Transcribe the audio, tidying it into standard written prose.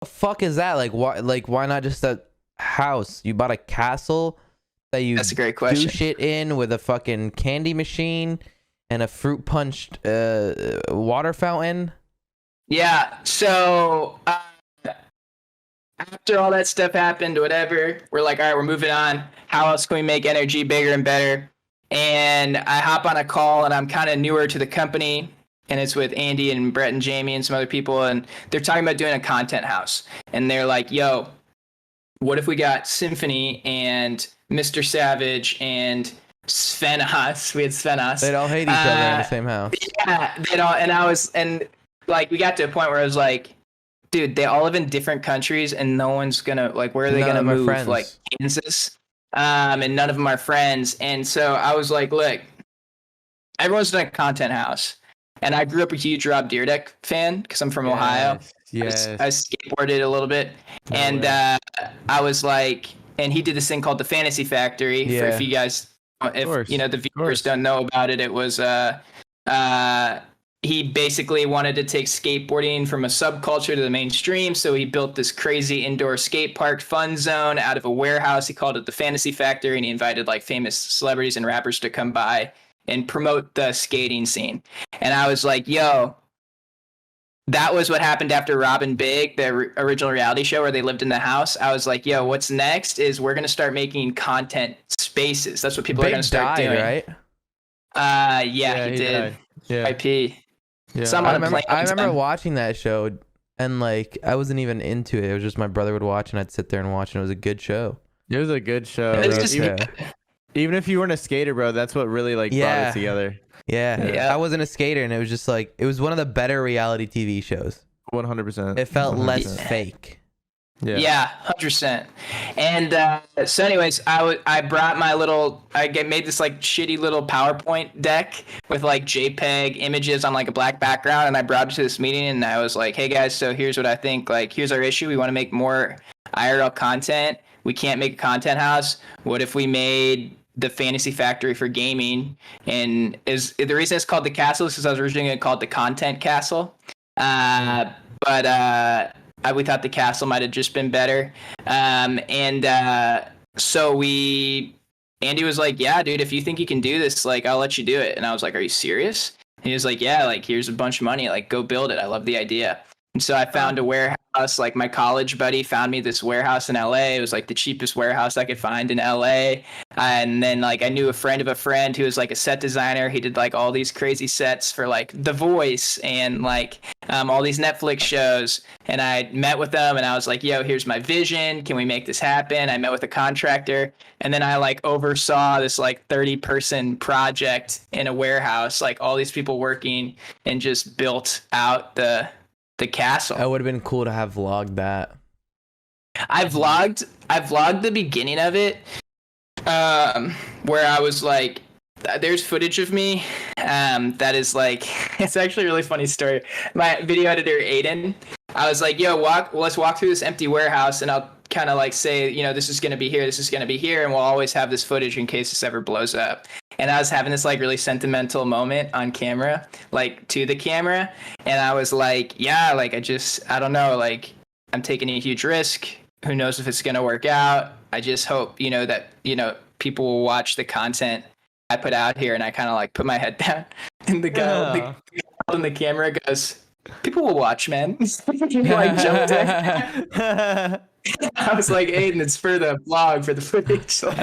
The fuck is that? Like why not just a house? You bought a castle that you That's a great question. do shit in with a fucking candy machine and a fruit punched water fountain. Yeah. So after all that stuff happened, whatever, we're like, all right, we're moving on. How else can we make NRG bigger and better? And I hop on a call, and I'm kind of newer to the company, and it's with Andy and Brett and Jamie and some other people, and they're talking about doing a content house. And they're like, yo, what if we got Symphony and Mr. Savage and Svenas? We had Svenas. They'd all hate each other in the same house. Yeah, they'd all, and like we got to a point where I was like, dude, they all live in different countries, and no one's gonna like, where are they gonna move? Like Kansas, and none of them are friends. And so I was like, look, everyone's done a content house, and I grew up a huge Rob Dyrdek fan because I'm from Ohio. Yes. I skateboarded a little bit, and I was like, and he did this thing called the Fantasy Factory. For if you guys, if you know the viewers don't know about it, it was he basically wanted to take skateboarding from a subculture to the mainstream. So he built this crazy indoor skate park fun zone out of a warehouse. He called it the Fantasy Factory, and he invited like famous celebrities and rappers to come by and promote the skating scene. And I was like, yo, that was what happened after Robin Big, the original reality show where they lived in the house. I was like, yo, what's next is we're going to start making content spaces. That's what people are going to start doing. Right? Yeah, he did. Yeah. IP. Yeah. I remember watching that show, and like I wasn't even into it. It was just my brother would watch, and I'd sit there and watch, and it was a good show. It was a good show. Even if you weren't a skater, bro, that's what really like brought it together. Yeah. I wasn't a skater, and it was just like it was one of the better reality TV shows. 100%. It felt less fake. Yeah, 100%. And so anyways, I brought my little, made this like shitty little PowerPoint deck with like JPEG images on like a black background, and I brought it to this meeting, and I was like, hey guys, so here's what I think, like here's our issue. We want to make more IRL content. We can't make a content house. What if we made the Fantasy Factory for gaming? And is the reason it's called the Castle is because I was originally called the Content Castle. We thought the castle might have just been better. So Andy was like, yeah, dude, if you think you can do this, like, I'll let you do it. And I was like, are you serious? And he was like, yeah, like, here's a bunch of money. Like, go build it. I love the idea. And so I found a warehouse. Like, my college buddy found me this warehouse in LA. It was like the cheapest warehouse I could find in LA. And then like I knew a friend of a friend who was like a set designer. He did like all these crazy sets for like The Voice and like all these Netflix shows. And I met with them, and I was like, yo, here's my vision. Can we make this happen? I met with a contractor, and then I like oversaw this like 30-person project in a warehouse, like all these people working, and just built out the castle. It would have been cool to have vlogged that. I vlogged the beginning of it, where I was like, there's footage of me that is like, it's actually a really funny story. My video editor Aiden, I was like, yo, let's walk through this empty warehouse, and I'll kind of like say, you know, this is going to be here, this is going to be here, and we'll always have this footage in case this ever blows up. And I was having this like really sentimental moment on camera, like to the camera, and I was like, yeah, like I don't know, like I'm taking a huge risk. Who knows if it's going to work out? I just hope, that, people will watch the content I put out here. And I kind of like put my head down, and the guy on the camera goes, people will watch, man. Like jumped in. I was like, Aiden, it's for the vlog, for the footage. Like,